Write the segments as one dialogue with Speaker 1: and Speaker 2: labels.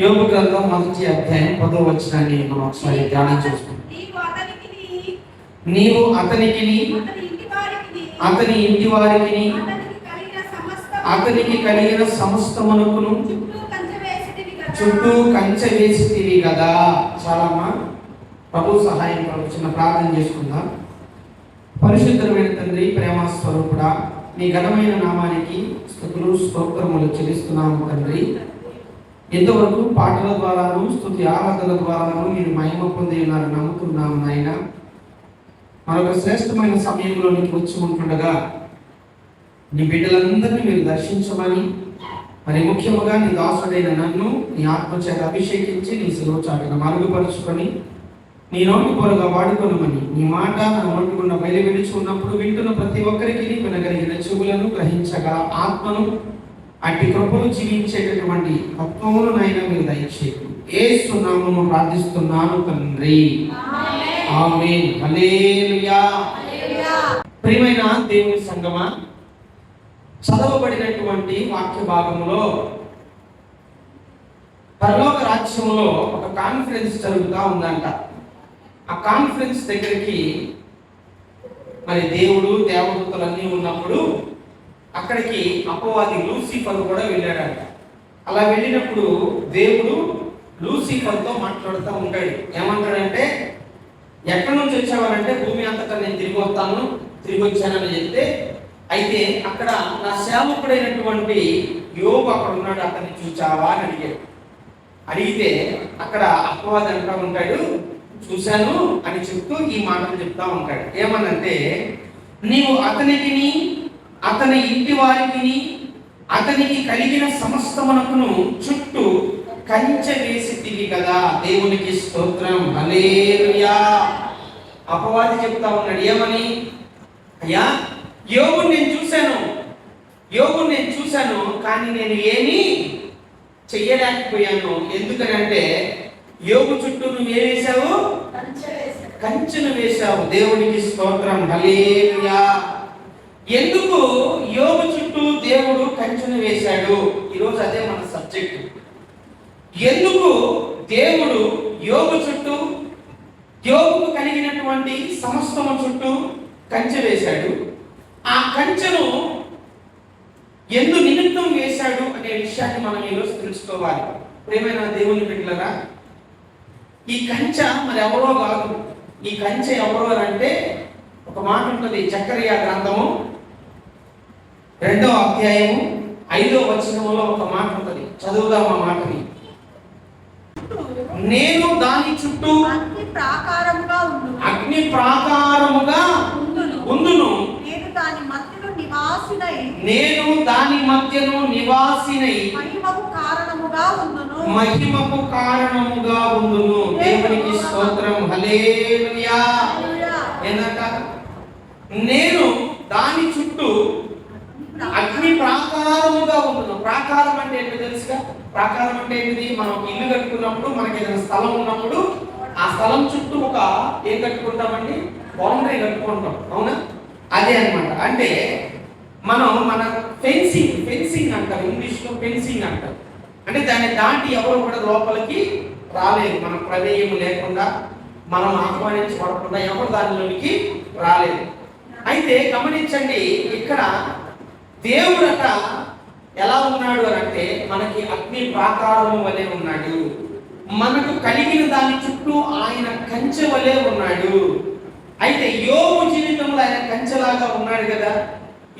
Speaker 1: యోబు గ్రంథం 1వ అధ్యాయం 10వ వచనాన్ని మనం ఒకసారి ధ్యానం చేసుకుందాం. నీవు అతనికి అతని ఇంటి వారికి అతనికి కలిగిన సమస్తమునకును చుట్టూ కంచె వేసితివి కదా. చాలమ్మా, ప్రభు సహాయం కొరకు చిన్న ప్రార్థన చేసుకుందాం. పరిశుద్ధమైన తండ్రి, ప్రేమ స్వరూపుడా, నీ ఘనమైన నామానికి స్తుతులు స్తోత్రములు చెల్లిస్తున్నాము తండ్రి. ఇంతవరకు పాటల ద్వారాను స్తుతి ఆరాధన ద్వారాను మీరు మహిమ పొంది ఉన్నారని నమ్ముతున్నాము నాయన. మరొక శ్రేష్టమైన సమయంలోనికి వచ్చి ఉంటుండగా నీ బిడ్డలందరినీ మీరు దర్శించమని, మరి ముఖ్యముగా నీ దాసుడైన నన్ను నీ ఆత్మచేత అభిషేకించి నీ శిలువ చాటున మరుగుపరుచుకొని నీ నోటి పొరగా వాడుకొనమని, నీ మాట నా నోటి గుండా బయలువెలిచి ఉన్నప్పుడు వింటున్న ప్రతి ఒక్కరికి వినగలిగిన చెవులను గ్రహించగల ఆత్మను, అట్టి కృపను జీవించేటటువంటి తత్వమును నైనా మీరు దయచేయండి. యేసు నామమున ప్రార్థిస్తున్నాను తండ్రి, ఆమేన్. హల్లెలూయా. ప్రియమైన దేవుని సంగమా, చదవబడినటువంటి వాక్య భాగంలో పరలోక రాజ్యంలో ఒక కాన్ఫరెన్స్ జరుగుతూ ఉందంట. ఆ కాన్ఫరెన్స్ దగ్గరికి మరి దేవుడు దేవదూతలన్నీ ఉన్నప్పుడు అక్కడికి అపవాది లూసిఫర్ కూడా వెళ్ళాడంట. అలా వెళ్ళినప్పుడు దేవుడు లూసిఫర్తో మాట్లాడుతూ ఉంటాడు. ఏమంటాడంటే, ఎక్కడి నుంచి వచ్చావనంటే, భూమి అంతటా నేను తిరిగి వచ్చానని చెప్తే, అయితే అక్కడ నా సేవకుడైనటువంటి యోబు అక్కడ ఉన్నాడు, అతన్ని చూచావా అని అడిగితే అక్కడ అపవాది అంటూ ఉంటాడు, చూశాను అని చెప్తూ ఈ మాటలు చెప్తా ఉంటాడు. ఏమనంటే, నీవు అతనికి అతని ఇంటి వారికి అతనికి కలిగిన సమస్తమునకును చుట్టూ కంచె వేసితివి కదా. దేవునికి స్తోత్రం, హల్లెలూయా. అపవాది చెప్తా ఉన్నాడు ఏమని, అయ్యా యోబుని నేను చూశాను కానీ నేను ఏమీ చెయ్యలేకపోయాను. ఎందుకనంటే యోబు చుట్టూ నువ్వు ఏం వేశావు? కంచెను వేశావు. దేవునికి స్తోత్రం, హల్లెలూయా. ఎందుకు యోబు చుట్టూ దేవుడు కంచెను వేశాడు? ఈరోజు అదే మన సబ్జెక్ట్. ఎందుకు దేవుడు యోబు చుట్టూ, యోబుకు కలిగినటువంటి సమస్తము చుట్టూ కంచె వేశాడు? ఆ కంచెను ఎందు నిమిత్తం వేశాడు అనే విషయాన్ని మనం ఈరోజు తెలుసుకోవాలి. ప్రియమైన దేవుని బిడ్డలారా, ఈ కంచె మరి ఎవరో కాదు. ఈ కంచె ఎవరో అంటే ఒక మాట ఉంటుంది. జకరియా గ్రంథము 2వ అధ్యాయము 5వ వచనములో ఒక మాట ఉంటుంది. చదువుదాం ఆ మాటని. నేను దాని చుట్టూ అగ్ని ప్రాకారముగా ఉండును. నేను దాని మధ్యను నివాసినై మహిమకు కారణముగా ఉండును. దేవునికి స్తోత్రం, హల్లెలూయా. ఏందంట? నేను దాని చుట్టూ అగ్ని ప్రాకారముగా ఉండును. ప్రాకారం అంటే ఏంటో తెలుసుగా? ప్రాకారం అంటే ఏంటిది? మనం ఇల్లు కట్టుకున్నప్పుడు, మనకి ఏదైనా స్థలం ఉన్నప్పుడు ఆ స్థలం చుట్టూ ఒక ఏం కట్టుకుంటామండి? బౌండరీ కట్టుకుంటాం, అవునా? అదే అన్నమాట. అంటే మన ఫెన్సింగ్ అంటారు, ఇంగ్లీష్లో ఫెన్సింగ్ అంటారు. అంటే దాన్ని దాటి ఎవరు కూడా లోపలికి రాలేదు. మన ప్రమేయం లేకుండా, మనం ఆహ్వానించబడకుండా ఎవరు దానిలోనికి రాలేదు. అయితే గమనించండి, ఇక్కడ దేవుడట ఎలా ఉన్నాడు అని అంటే, మనకి అగ్ని ప్రాకారము వలె ఉన్నాడు. మనకు కలిగిన దాని చుట్టూ ఆయన కంచె వలె ఉన్నాడు. అయితే యోబు జీవితంలో ఆయన కంచెలాగా ఉన్నాడు కదా.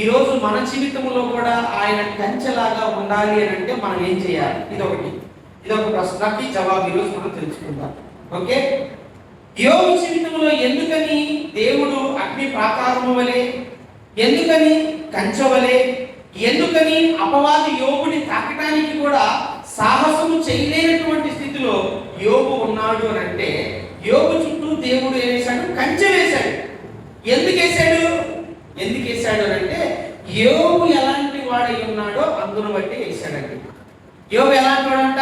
Speaker 1: ఈరోజు మన జీవితంలో కూడా ఆయన కంచెలాగా ఉండాలి అని అంటే మనం ఏం చేయాలి? ఇదొక ప్రశ్నకి జవాబు ఈరోజు మనం తెలుసుకుందాం. ఓకే, యోబు జీవితంలో ఎందుకని దేవుడు అగ్ని ప్రాకారము వలె, ఎందుకని కంచె వలె, ఎందుకని అపవాది యోబుని తాకడానికి కూడా సాహసము చేయలేనటువంటి స్థితిలో యోబు ఉన్నాడు అని అంటే, యోబు చుట్టూ దేవుడు ఏం వేశాడు? కంచె వేశాడు. ఎందుకు వేశాడు అని అంటే, యోబు ఎలాంటి వాడై ఉన్నాడో అందును బట్టి వేశాడండి. యోబు ఎలాంటి వాడంట?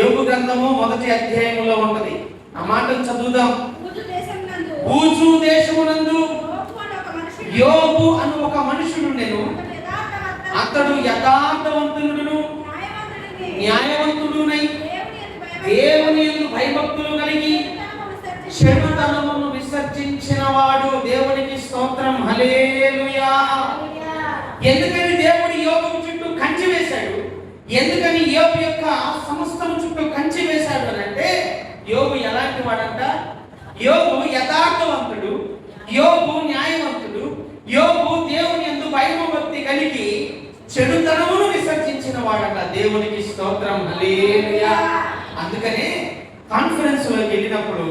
Speaker 1: యోబు గ్రంథము 1వ అధ్యాయంలో ఉంటది. ఆ మాటను చదువుదాం. బూజు దేశమునందు యోబు అను ఒక మనుషుడు నేను, అతడు యథార్థవంతుడును న్యాయవంతుడునై చెడుతనమును విసర్జించిన వాడు. దేవునికి స్తోత్రం, హల్లెలూయా. ఎందుకని దేవుడు యోబు చుట్టూ కంచె వేశాడు? ఎందుకని యోబు యొక్క సమస్తం చుట్టూ కంచె వేశాడు అని అంటే, యోబు ఎలాంటి వాడంట? యోబు యథార్థవంతుడు, యోబు న్యాయవంతుడు, యోబు దేవుని యందు భయభక్తి కలిగి చెడుతనమును విసర్జించిన వాడంట. దేవునికి స్తోత్రం, హల్లెలూయా. అందుకనే కాన్ఫరెన్స్ లోకి వెళ్ళినప్పుడు,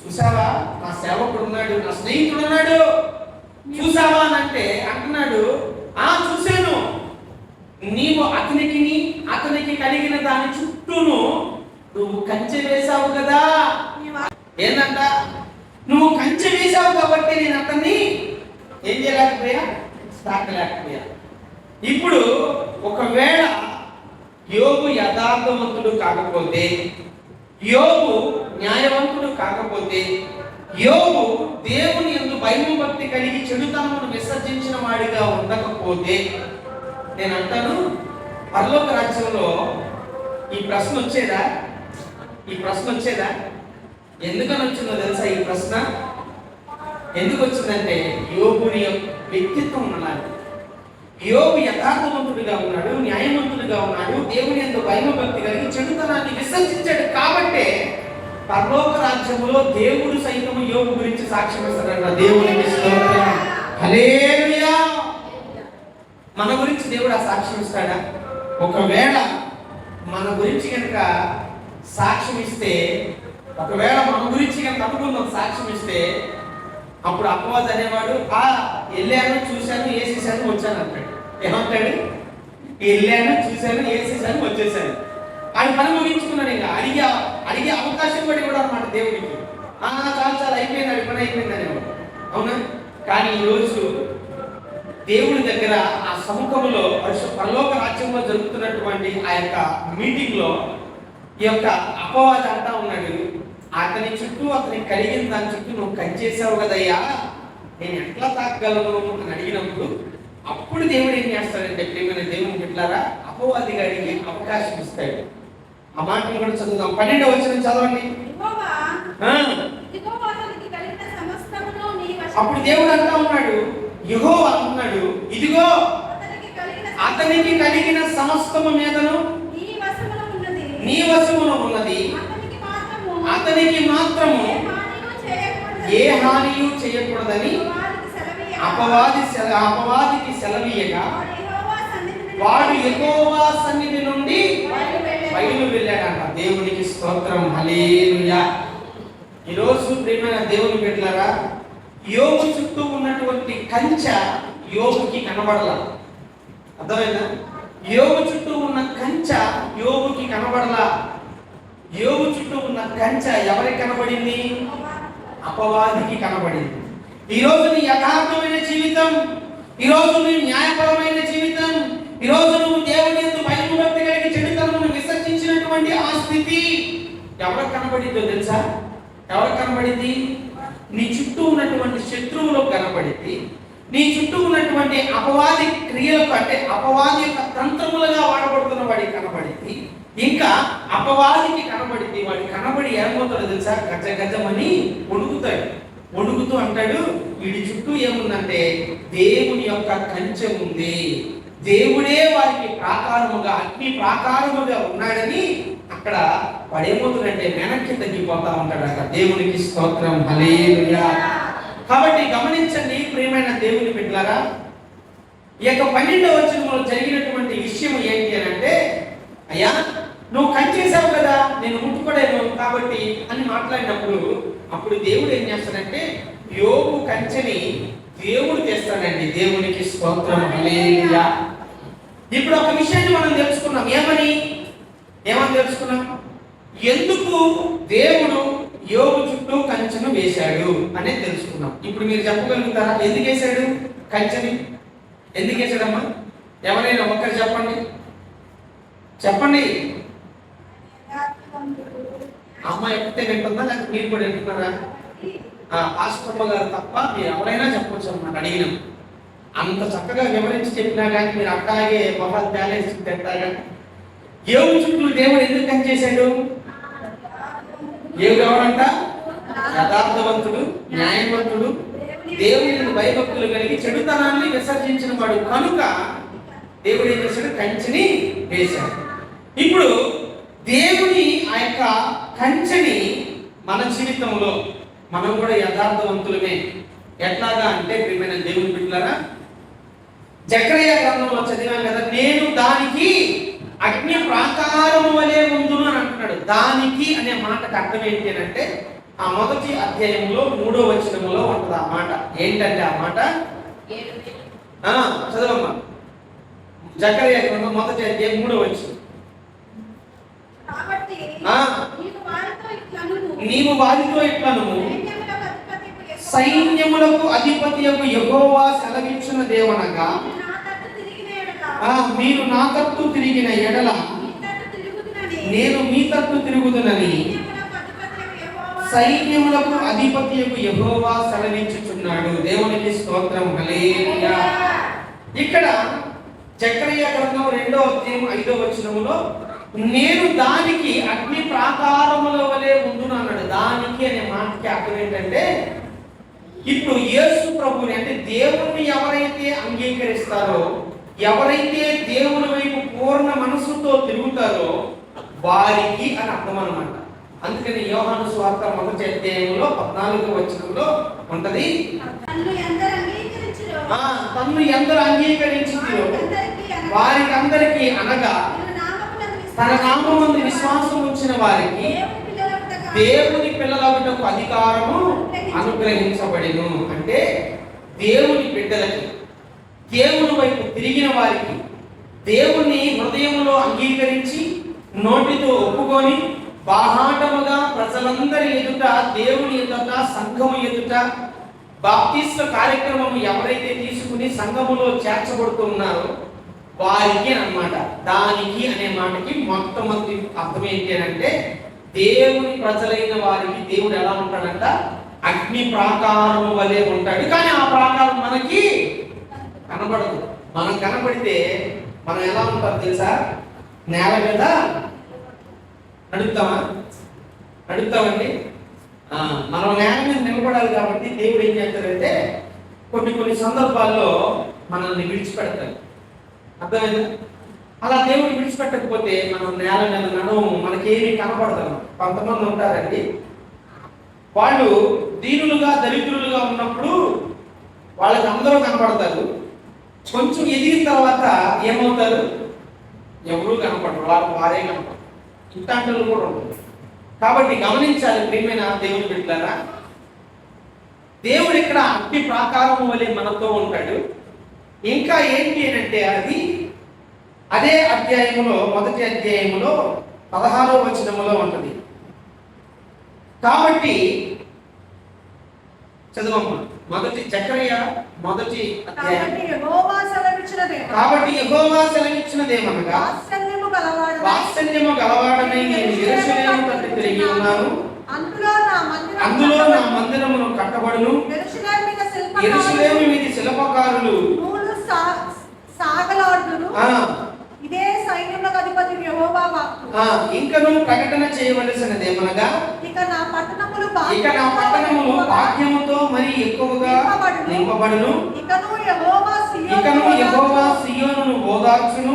Speaker 1: చూసావా నా సేవకుడు ఉన్నాడు, నా స్నేహితుడు ఉన్నాడు, చూసావా అని అంటే అంటున్నాడు, చూశాను, నీవు అతనికి కలిగిన దాని చుట్టూను నువ్వు కంచె వేశావు కదా. ఏంటంట? నువ్వు కంచె వేశావు కాబట్టి నేను అతన్ని ఏం చేయలేకపోయా, తాకలేకపోయా. ఇప్పుడు ఒకవేళ యోబు యథార్థవంతుడు కాకపోతే, యోబు న్యాయవంతుడు కాకపోతే, యోబు దేవుని యందు భయభక్తి కలిగి చెడుతనమును విసర్జించిన వాడిగా ఉండకపోతే, నేను అంటాను పరలోక రాజ్యంలో ఈ ప్రశ్న వచ్చేదా? ఈ ప్రశ్న వచ్చేదా? ఎందుకని వచ్చిందో తెలుసా? ఈ ప్రశ్న ఎందుకు వచ్చిందంటే, యోబుని వ్యక్తిత్వం ఉన్నది. యోబు యథార్థవంతుడిగా ఉన్నాడు, న్యాయవంతుడిగా ఉన్నాడు, దేవుని యందు భయభక్తి కలిగి చెడుతనాన్ని విసర్జించాడు. కాబట్టే పరలోక రాజ్యంలో దేవుడు సైతం యోబు గురించి సాక్ష్యం ఇస్తాడంట. దేవునికి స్తోత్రం, హల్లెలూయా. మన గురించి దేవుడు ఆ సాక్ష్యం ఇస్తాడా? ఒకవేళ మన గురించి కనుక సాక్ష్యం ఇస్తే, ఒకవేళ మన గురించి కనుక అనుకున్న సాక్ష్యం ఇస్తే, అప్పుడు అపవాది అనేవాడు, వెళ్ళాను, చూశాను, వేసేసాను, వచ్చాను అంటాడు. ఏమంటాడు? వెళ్ళాను, చూశాను, వేసేసాను, వచ్చేసాను. ఆయన పని ముగించుకున్నాడు. ఇంకా అడిగే అవకాశం కూడా ఇవ్వడం అన్నమాట దేవుడికి. చాలా అయిపోయింది, పని అయిపోయింది అనేవాడు. అవునా? కానీ ఈరోజు దేవుడి దగ్గర ఆ సముఖంలో పరలోక రాజ్యంలో జరుగుతున్నటువంటి ఆ యొక్క మీటింగ్ లో ఈ యొక్క అపవాది అంటా ఉన్నాడు, అతని చుట్టూ అతనికి కలిగిన దాని చుట్టూ నువ్వు కంచేసావు కదయ్యా, నేను ఎట్లా తాకగలను అని అడిగినప్పుడు, అప్పుడు దేవుడు ఏం చేస్తాడంటే, ప్రియమైన దేవుని బిడ్డలారా, అపవాది గారికి అవకాశం ఇస్తాడు. ఆ మాటలు కూడా చదువుదాం. 12వ వచనం చదవండి. అప్పుడు దేవుడు అంటా ఉన్నాడు, యెహోవా అంటున్నాడు, ఇదిగో అతనికి కలిగిన సమస్తము మీదను నీ వశములో ఉన్నది, అతనికి మాత్రము ఏ హానియు చేయకూడదని అపవాదికి సెలవీయగా వాడు యెహోవా సన్నిధి నుండి బయలు వెళ్ళాడంట. దేవునికి స్తోత్రం, హల్లెలూయా. ఈరోజు ప్రియమైన దేవుని బిడ్డలారా, యోబు చుట్టూ ఉన్నటువంటి కంచె యోబుకి కనబడలా. అర్థమైందా? యోబు చుట్టూ ఉన్న కంచె యోబుకి కనబడలా. యోబు చుట్టూ ఉన్న కంచె ఎవరికి కనబడింది? అపవాదికి కనబడింది. ఈరోజు నీ యథార్థమైన జీవితం, ఈరోజు నీ న్యాయపరమైన జీవితం, ఈరోజు నువ్వు దేవుని యందు భయభక్తి కలిగి చెడుతనమును విసర్జించినటువంటి ఆ స్థితి ఎవరికి కనబడిందో తెలుసా? ఎవరికి కనబడింది? నీ చుట్టూ ఉన్నటువంటి శత్రువులకు కనబడింది. నీ చుట్టూ ఉన్నటువంటి అపవాది క్రియలకు, అంటే అపవాది యొక్క తంత్రములుగా వాడబడుతున్న వాడికి కనబడింది. ఇంకా అపవాదికి కనబడింది. వాడి కనబడి ఏమవుతాడో తెలుసా? గజ గజమని వణుకుతాడు. వణుకుతూ అంటాడు, వీడి చుట్టూ ఏముందంటే దేవుని యొక్క కంచె ఉంది, దేవుడే వారికి ప్రాకారముగా, అగ్ని ప్రాకారముగా ఉన్నాడని అక్కడ వాడేమవుతుందంటే వెనక్కి తగ్గిపోతా ఉంటాడు. అక్కడ దేవునికి స్తోత్రం, హల్లెలూయా. కాబట్టి గమనించండి ప్రియమైన దేవుని బిడ్డలారా, ఈ యొక్క 12వ వచనంలో జరిగినటువంటి విషయం ఏంటి అని అంటే, అయ్యా నువ్వు కంచేసావు కదా, నేను ముట్టుకోలేను కాబట్టి అని మాట్లాడినప్పుడు, అప్పుడు దేవుడు ఏం చేస్తాడంటే యోబు కంచెని దేవుడు చేస్తాడండి. దేవునికి స్తోత్రం, హల్లెలూయా. ఇప్పుడు ఒక విషయాన్ని మనం తెలుసుకున్నాం. ఏమని తెలుసుకున్నాం? ఎందుకు దేవుడు యోబు చుట్టూ కంచెను వేశాడు అనేది తెలుసుకున్నాం. ఇప్పుడు మీరు చెప్పగలుగుతారా ఎందుకు వేశాడు కంచెని? ఎందుకు వేశాడమ్మా? ఎవరైనా ఒక్కరు చెప్పండి. అమ్మాయి ఎక్కితే వింటుందా, లేకపోతే మీరు కూడా వింటున్నారా? పాస్టమ్మ గారు తప్ప మీరు ఎవరైనా చెప్పొచ్చు అన్నమాట. అడిగినాం అంత చక్కగా వివరించి చెప్పినా కానీ మీరు అట్లాగే మొహల్ బ్యాలెన్స్ పెట్టాగా. యోబు చుట్టూ దేవుడు ఎందుకు కంచేశాడు? ఎవరంట? యథార్థవంతుడు, న్యాయవంతుడు, దేవుని భయభక్తులు కలిగి చెడుతనాన్ని విసర్జించిన వాడు కనుక దేవుడు ఏం చేశాడు? కంచెని వేశాడు. ఇప్పుడు దేవుని ఆ యొక్క కంచెని మన జీవితంలో మనం కూడా యథార్థవంతులమే. ఎట్లాగా అంటే ప్రియమైన దేవుని బిడ్డలారా, జకర్యా గ్రంథంలో చదివాం కదా, నేను దానికి అగ్ని ప్రాకారము వలె ఉందును అని అంటున్నాడు. దానికి అనే మాటకు అర్థం ఏంటి అని అంటే, ఆ మొదటి అధ్యాయంలో 3వ వచనములో ఉంటుంది ఆ మాట. ఏంటంటే ఆ మాట చదవమ్మా. జకర్యా గ్రంథం మొదటి అధ్యాయం 3వ వచనం. నీవు వారితో ఇట్లను, సైన్యములకు అధిపతియగు యెహోవా సెలవిచ్చిన దేవనగా, మీరు నా తట్టు తిరిగిన ఎడల నేను మీ తట్టు తిరుగుదునని సైన్యములకు అధిపతియగు యెహోవా సెలవిచ్చుచున్నాడు. దేవునికి స్తోత్రం. హల్లెలూయా. ఇక్కడ జకర్యా గ్రంథం 2వ అధ్యాయం 5వ వచనములో నేను దానికి అగ్ని ప్రాకారముల వలె ఉండును అన్నాడు. దానికి అనే మాటకి అర్థం ఏంటంటే, ఇప్పుడు యేసు ప్రభుని అంటే దేవుణ్ణి ఎవరైతే అంగీకరిస్తారో, ఎవరైతే దేవుని వైపు పూర్ణ మనసుతో తిరుగుతారో వారికి అని అర్థం అన్నమాట. అందుకని యోహాను సువార్త 1వ అధ్యాయంలో 14వ వచనంలో ఉంటది, తన్ను ఎందరు అంగీకరించిరో వారికి అందరికీ అనగా తన నామమునందు విశ్వాసం ఉంచిన వారికి దేవుని పిల్లలగుటకు అధికారము అనుగ్రహించబడిను. అంటే దేవుని బిడ్డలకి, దేవుని వైపు తిరిగిన వారికి, దేవుని హృదయంలో అంగీకరించి నోటితో ఒప్పుకొని బాహాటముగా ప్రజలందరి ఎదుట, దేవుని ఎదుట, సంఘము ఎదుట బాప్తిస్మ కార్యక్రమం ఎవరైతే తీసుకుని సంఘములో చేర్చబడుతున్నారో వారికి అన్నమాట. దానికి అనే మాటకి మొట్టమొదటి అర్థం ఏంటి అంటే, దేవుని ప్రజలైన వారికి దేవుడు ఎలా ఉంటాడంట? అగ్ని ప్రాకారం వలె ఉంటాడు. కానీ ఆ ప్రాకారం మనకి కనబడదు. మనం కనబడితే మనం ఎలా ఉంటాం తెలుసా? నేల మీద నడుపుతామండి. మనం నేల మీద నిలబడాలి కాబట్టి దేవుడు ఏం చేస్తాడంటే కొన్ని సందర్భాల్లో మనల్ని విడిచిపెడతాడు. అర్థమైందా? అలా దేవుడు విడిచిపెట్టకపోతే మనం నేల మీద నడవము, మనకేమీ కనపడతాము. కొంతమంది ఉంటారండి, వాళ్ళు దీనులుగా దరిద్రులుగా ఉన్నప్పుడు వాళ్ళకి అందరూ కనపడతారు. కొంచెం ఎదిగిన తర్వాత ఏమవుతారు? ఎవరూ కనపడరు, వారే కనపడరు. ఇట్లాంటి కూడా ఉంటుంది. కాబట్టి గమనించాలి ప్రియమైన దేవుని బిడ్డలారా, దేవుడు ఇక్కడ అగ్ని ప్రాకారం వలె మనతో ఉంటాడు. ఇంకా ఏంటి అంటే అదే అధ్యాయములో 1వ అధ్యాయములో 16వ వచనములో ఉంటుంది. కాబట్టి చదవమ్మా. జకర్యా 1వ అధ్యాయం. కాబట్టి యెహోవా సెలవిచ్చినదేమనగా, వాత్సల్యము గలవాడనై నేను యెరూషలేము తట్టు తిరిగి ఉన్నాను, అందులో నా మందిరమును కట్టబడును, యెరూషలేము మీద శిల్పకారులు
Speaker 2: ఇదే సైన్యములకు అధిపతి యెహోవా వాక్కు.
Speaker 1: ఇంకను ప్రకటన చేయవలసినదేమనగా,
Speaker 2: ఇక నా పట్టణములు
Speaker 1: భాగ్యముతో మరి ఎక్కువగా నింపబడును.
Speaker 2: ఇకను యెహోవా
Speaker 1: సియోనును ఓదార్చును,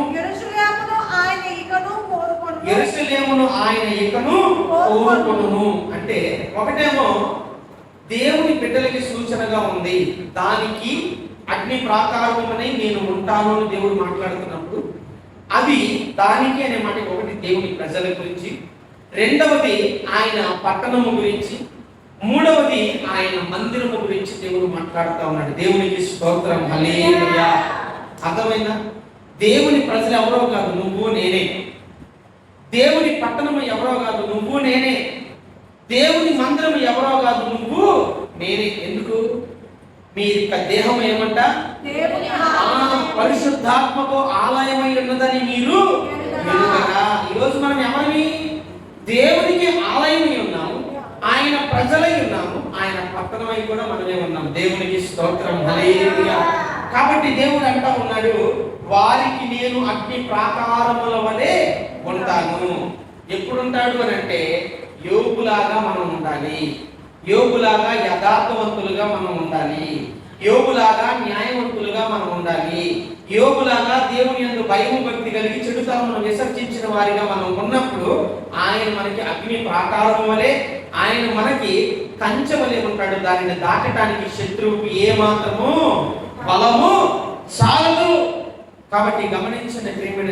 Speaker 1: యెరూషలేమును ఆయన ఇకను కోరుకొనును. అంటే ఒకటేమో దేవుని బిడ్డలకి సూచనగా ఉంది, దానికి అగ్ని ప్రాకారమని నేను ఉంటాను అని దేవుడు మాట్లాడుతున్నప్పుడు అది దానికి అనే మాట ఒకటి దేవుని ప్రజల గురించి, రెండవది ఆయన పట్టణము గురించి, మూడవది ఆయన మందిరము గురించి దేవుడు మాట్లాడుతూ ఉన్నాడు. దేవునికి స్తోత్రం. హల్లెలూయా. అర్థమైందా? దేవుని ప్రజలు ఎవరో కాదు, నువ్వు నేనే. దేవుని పట్టణము ఎవరో కాదు, నువ్వు నేనే. దేవుని మందిరము ఎవరో కాదు, నువ్వు నేనే. ఎందుకు? మీ యొక్క దేహం ఏమంట? పరిశుద్ధాత్మకు ఆలయమై ఉన్నదని మీరు ఎరుగరా? ఈరోజు మనం ఎవరిని? దేవునికి ఆలయమై ఉన్నాము, ఆయన ప్రజలై ఉన్నాము, ఆయన పట్టణమై కూడా మనమే ఉన్నాము. దేవునికి స్తోత్రం. హల్లెలూయా. కాబట్టి దేవుడు అంటా ఉన్నాడు, వారికి నేను అగ్ని ప్రాకారముల వలె ఉంటాను. ఎప్పుడు ఉంటాడు అని అంటే యోగులాగా మనం ఉండాలి. యోబులాగా యథార్థవంతులుగా మనం ఉండాలి. యోబులాగా న్యాయవంతులుగా మనం ఉండాలి. యోబులాగా దేవుని యందు భయము భక్తి కలిగి చెడుతనమును విసర్జించిన వారిగా మనం ఉన్నప్పుడు ఆయన మనకి అగ్ని ప్రాకారం వలె, ఆయన మనకి కంచె వలె ఉంటాడు. దానిని దాటడానికి శత్రువుకి ఏ మాత్రము బలము చాలదు. కాబట్టి గమనించండి ప్రియమైన